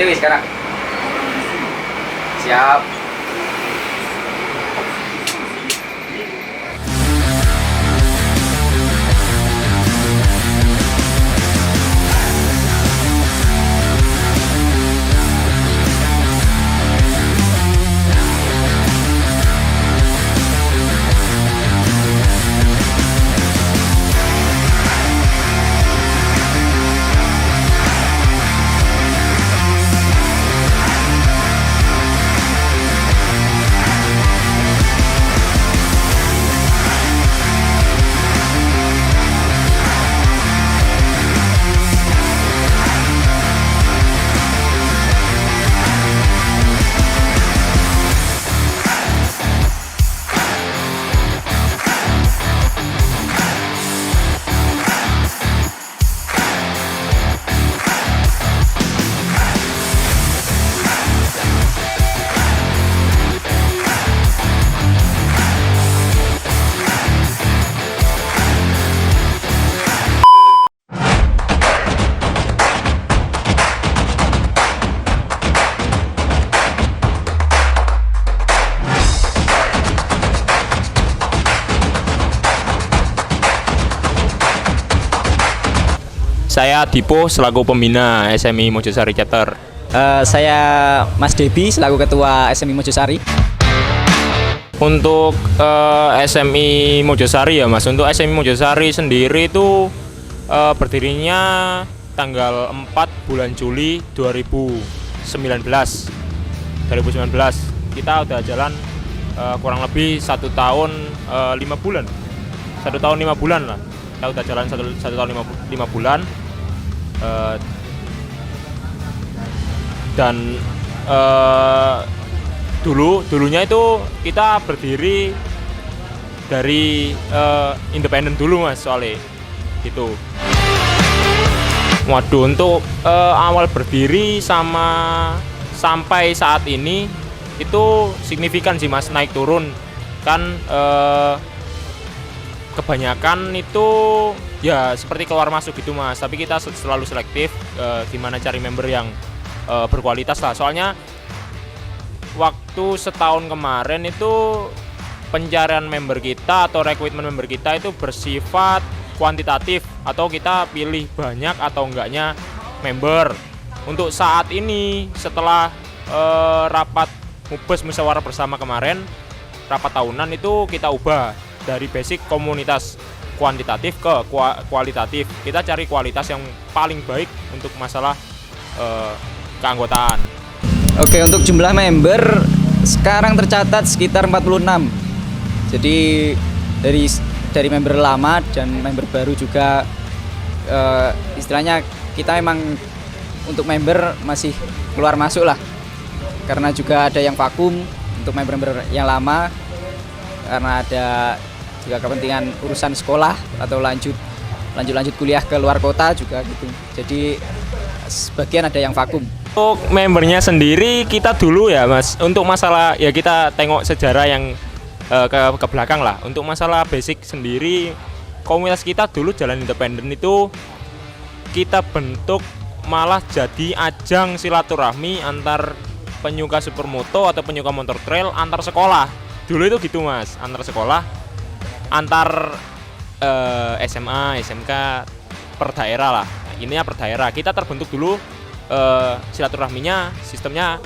OTW sekarang. Siap. Saya Dipo selaku pembina SMI Mojosari Chapter. Saya Mas Debi selaku Ketua SMI Mojosari. Untuk SMI Mojosari ya Mas, untuk SMI Mojosari sendiri itu berdirinya tanggal 4 bulan Juli 2019. Kita udah jalan kurang lebih 1 tahun 5 bulan. 1 tahun 5 bulan lah. Kita udah jalan 1 tahun 5 bulan. Dan dulunya itu kita berdiri dari independen dulu Mas, soalnya gitu. Waduh, untuk awal berdiri sampai saat ini itu signifikan sih Mas, naik turun kan. Kebanyakan itu ya seperti keluar masuk gitu Mas, tapi kita selalu selektif gimana cari member yang berkualitas lah. Soalnya waktu setahun kemarin itu pencarian member kita atau rekrutmen member kita itu bersifat kuantitatif, atau kita pilih banyak atau enggaknya member. Untuk saat ini setelah rapat Mubes musyawarah bersama kemarin, rapat tahunan, itu kita ubah dari basic komunitas kuantitatif ke kualitatif. Kita cari kualitas yang paling baik untuk masalah keanggotaan. Oke, untuk jumlah member sekarang tercatat sekitar 46. Jadi dari member lama dan member baru juga, istilahnya kita memang untuk member masih keluar masuk lah. Karena juga ada yang vakum untuk member-member yang lama, karena ada juga kepentingan urusan sekolah atau lanjut kuliah ke luar kota juga gitu. Jadi sebagian ada yang vakum. Untuk membernya sendiri kita dulu ya Mas, untuk masalah ya kita tengok sejarah yang ke belakang lah. Untuk masalah basic sendiri, komunitas kita dulu jalan independen itu kita bentuk malah jadi ajang silaturahmi antar penyuka supermoto atau penyuka motor trail antar sekolah. Dulu itu gitu Mas, antar sekolah, antar SMA, SMK, per daerah lah. Ininya per daerah. Kita terbentuk dulu silaturahminya, sistemnya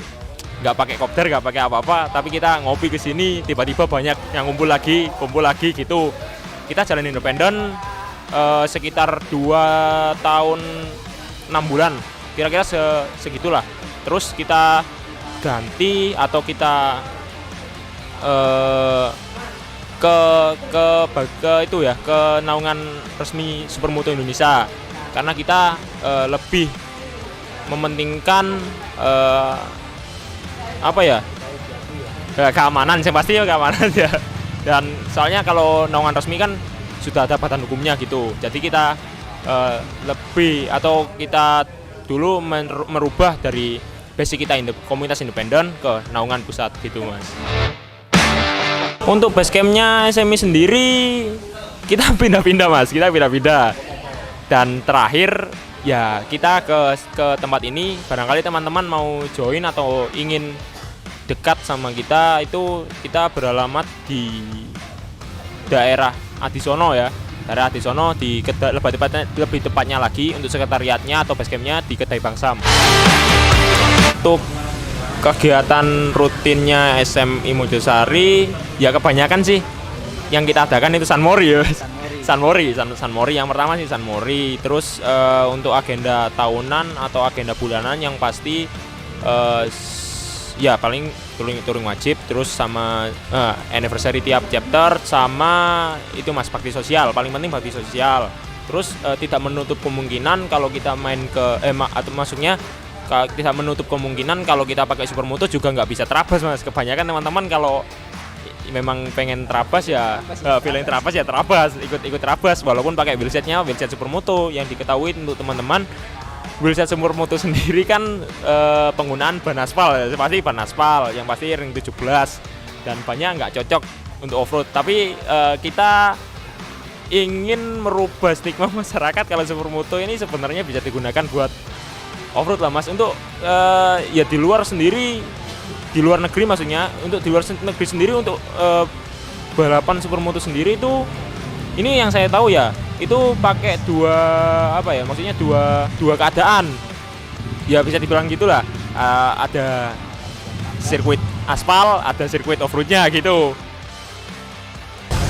nggak pakai kopdar, nggak pakai apa-apa, tapi kita ngopi ke sini, tiba-tiba banyak yang kumpul lagi gitu. Kita jalan independen sekitar 2 tahun 6 bulan, kira-kira segitulah. Terus kita ganti atau kita ke itu ya, ke naungan resmi Supermoto Indonesia, karena kita lebih mementingkan keamanan, yang pasti ya keamanan ya. Dan soalnya kalau naungan resmi kan sudah ada badan hukumnya gitu, jadi kita lebih, atau kita dulu merubah dari basic kita komunitas independen ke naungan pusat gitu Mas. Untuk basecampnya SMI sendiri kita pindah-pindah Mas, kita pindah-pindah. Dan terakhir ya kita ke tempat ini, barangkali teman-teman mau join atau ingin dekat sama kita, itu kita beralamat di daerah Adisono ya. Daerah Adisono lebih tepatnya lagi untuk sekretariatnya atau basecampnya di Kedai Bangsam. Untuk kegiatan rutinnya SMI Mojosari ya kebanyakan sih yang kita adakan itu Sanmori ya. Sanmori yang pertama sih Sanmori. Terus untuk agenda tahunan atau agenda bulanan yang pasti ya paling touring wajib, terus sama anniversary tiap chapter, sama itu Mas bakti sosial, paling penting bakti sosial. Terus tidak menutup kemungkinan kalau kita main ke atau maksudnya tidak menutup kemungkinan kalau kita pakai supermoto juga nggak bisa terabas Mas. Kebanyakan teman-teman kalau memang pengen terabas ya, feeling terabas ya terabas, ikut terabas walaupun pakai wheelset supermoto. Yang diketahui untuk teman-teman, wheelset supermoto sendiri kan penggunaan ban aspal ya, pasti ban aspal yang pasti ring 17 dan bannya nggak cocok untuk off-road. Tapi kita ingin merubah stigma masyarakat kalau supermoto ini sebenarnya bisa digunakan buat off-road lah Mas, untuk ya di luar negeri maksudnya, untuk di luar negeri sendiri untuk balapan supermoto sendiri itu, ini yang saya tahu ya, itu pakai maksudnya dua keadaan ya, bisa dibilang gitulah. Ada sirkuit aspal, ada sirkuit off-roadnya gitu.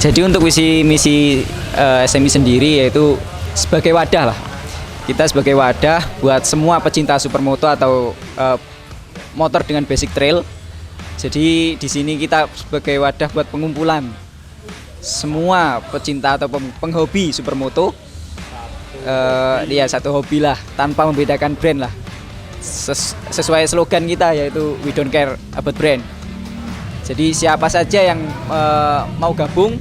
Jadi untuk misi SMI sendiri yaitu sebagai wadah lah, kita sebagai wadah buat semua pecinta supermoto atau motor dengan basic trail. Jadi di sini kita sebagai wadah buat pengumpulan semua pecinta atau penghobi supermoto, ya satu hobi lah, tanpa membedakan brand lah. Sesuai slogan kita yaitu we don't care about brand. Jadi siapa saja yang mau gabung,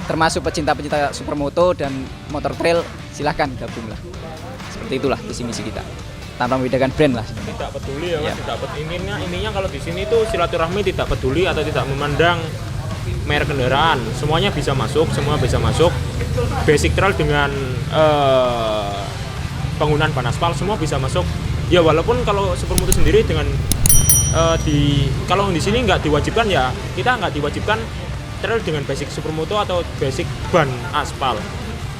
termasuk pecinta-pecinta supermoto dan motor trail, silahkan gabung lah. Seperti itulah visi misi kita, tanpa membedakan brand lah. Tidak peduli ya Mas, tidak intinya kalau di sini tuh silaturahmi tidak peduli atau tidak memandang merek kendaraan, semuanya bisa masuk, semua bisa masuk. Basic trail dengan penggunaan ban aspal semua bisa masuk. Ya walaupun kalau supermoto sendiri dengan kalau di sini nggak diwajibkan ya, kita nggak diwajibkan trail dengan basic supermoto atau basic ban aspal.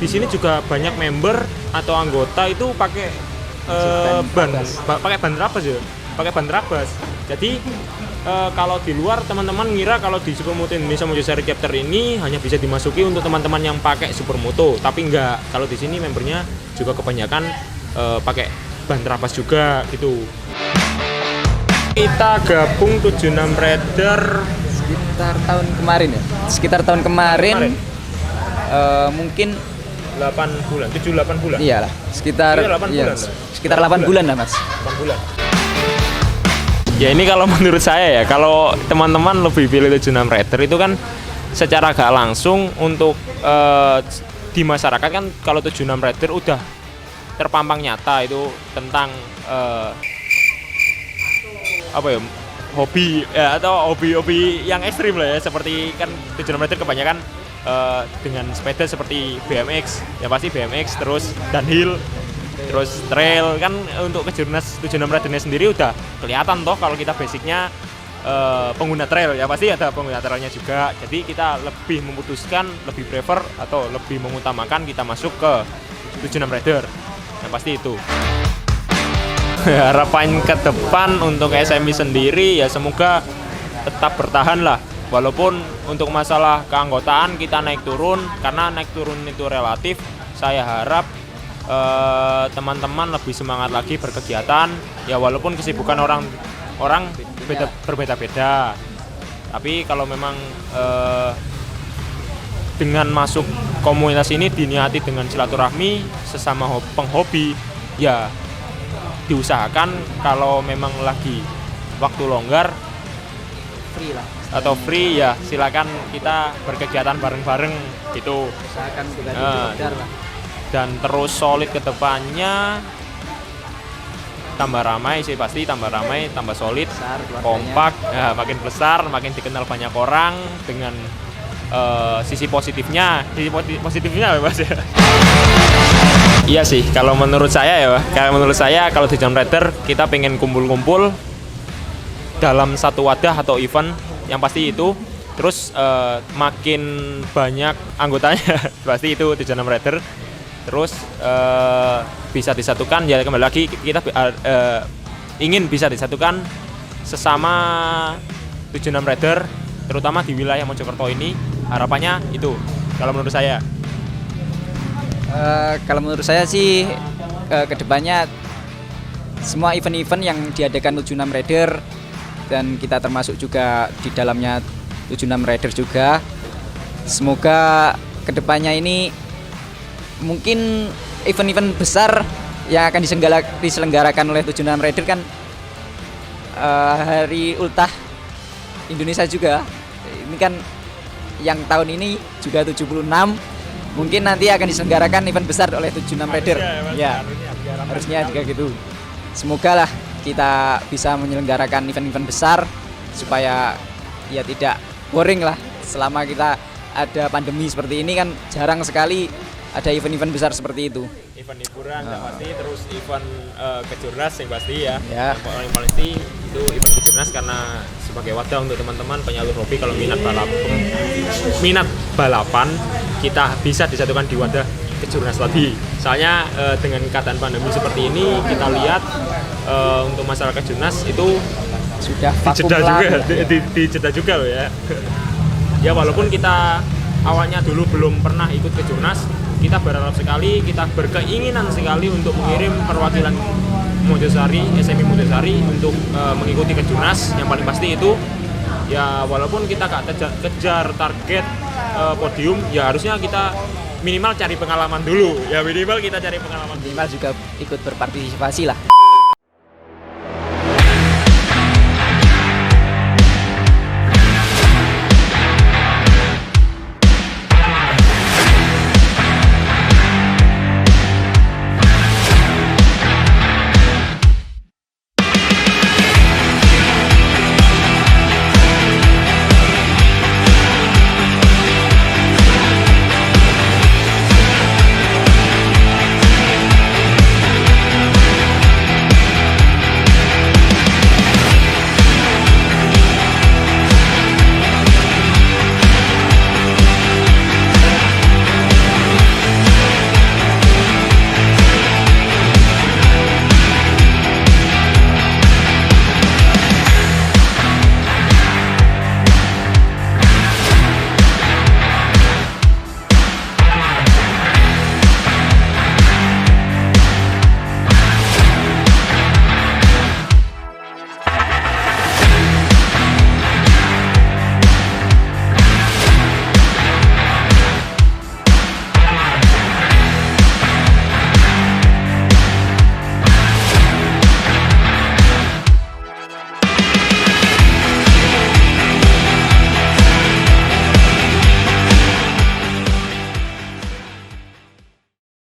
Di sini juga banyak member atau anggota itu pakai pakai ban rabas ya, pakai ban rabas. Jadi kalau di luar teman-teman ngira kalau di Supermoto Indonesia Mojosari Chapter ini hanya bisa dimasuki untuk teman-teman yang pakai supermoto, tapi enggak. Kalau di sini membernya juga kebanyakan pakai ban rabas juga gitu. Kita gabung 76 Rider sekitar tahun kemarin ya. Sekitar tahun kemarin. Mungkin 8 bulan, 7-8 bulan. Iyalah, sekitar 8 bulan. Sekitar 8 bulan lah, Mas. 8 bulan. Ya ini kalau menurut saya ya, kalau teman-teman lebih pilih 76 Rider itu kan secara gak langsung untuk di masyarakat kan kalau 76 Rider udah terpampang nyata itu tentang hobi ya, atau hobi-hobi yang ekstrim lah ya, seperti kan 76 Rider kebanyakan dengan sepeda seperti BMX, ya pasti BMX, terus downhill, terus trail kan. Untuk Kejurnas 76 Rider-nya sendiri udah kelihatan toh kalau kita basicnya pengguna trail, ya pasti ada pengguna trailnya juga. Jadi kita lebih memutuskan, lebih prefer atau lebih mengutamakan kita masuk ke 76 Rider, yang pasti itu. Harapan ke depan untuk SMI sendiri ya semoga tetap bertahan lah. Walaupun untuk masalah keanggotaan kita naik turun, karena naik turun itu relatif. Saya harap teman-teman lebih semangat lagi berkegiatan. Ya walaupun kesibukan orang berbeda-beda. Tapi kalau memang dengan masuk komunitas ini diniati dengan silaturahmi sesama penghobi, ya diusahakan kalau memang lagi waktu longgar Free lah. Atau free ya silakan kita berkegiatan bareng-bareng gitu. Usahakan lah. Dan terus solid ke depannya, tambah ramai sih pasti, tambah ramai, tambah solid, Besar, kompak, ya, makin besar, makin dikenal banyak orang dengan sisi positifnya, Mas ya. Iya sih, kalau menurut saya ya, kalau di Jam Rider kita pengen kumpul-kumpul dalam satu wadah atau event yang pasti itu, terus makin banyak anggotanya pasti itu di Jam Rider, terus bisa disatukan ya, kembali lagi kita ingin bisa disatukan sesama 76 Rider, terutama di wilayah Mojokerto ini. Harapannya itu kalau menurut saya. Kalau menurut saya sih kedepannya semua event-event yang diadakan 76 Rider, dan kita termasuk juga di dalamnya 76 Rider juga, semoga kedepannya ini mungkin event-event besar yang akan diselenggarakan oleh 76 Rider kan, Hari Ultah Indonesia juga. Ini kan yang tahun ini juga 76, mungkin nanti akan diselenggarakan event besar oleh 76 Rider. Ya, harusnya juga gitu. Semoga lah kita bisa menyelenggarakan event-event besar supaya ya tidak boring lah. Selama kita ada pandemi seperti ini kan jarang sekali ada event-event besar seperti itu. Event hiburan yang pasti, terus event kejurnas yang pasti ya. Ya. Yang paling pasti itu event kejurnas, karena sebagai wadah untuk teman-teman penyalur hobi kalau minat balapan kita bisa disatukan di wadah kejurnas tadi. Soalnya dengan keadaan pandemi seperti ini kita lihat untuk masalah kejurnas itu Sudah dijeda juga loh ya. Ya walaupun kita awalnya dulu belum pernah ikut kejurnas, kita berharap sekali, kita berkeinginan sekali untuk mengirim perwakilan Mojosari, SMI Mojosari untuk mengikuti kejurnas. Yang paling pasti itu ya, walaupun kita gak kejar target podium, ya harusnya kita minimal cari pengalaman dulu. Ya minimal kita cari pengalaman. Minimal juga ikut berpartisipasi lah.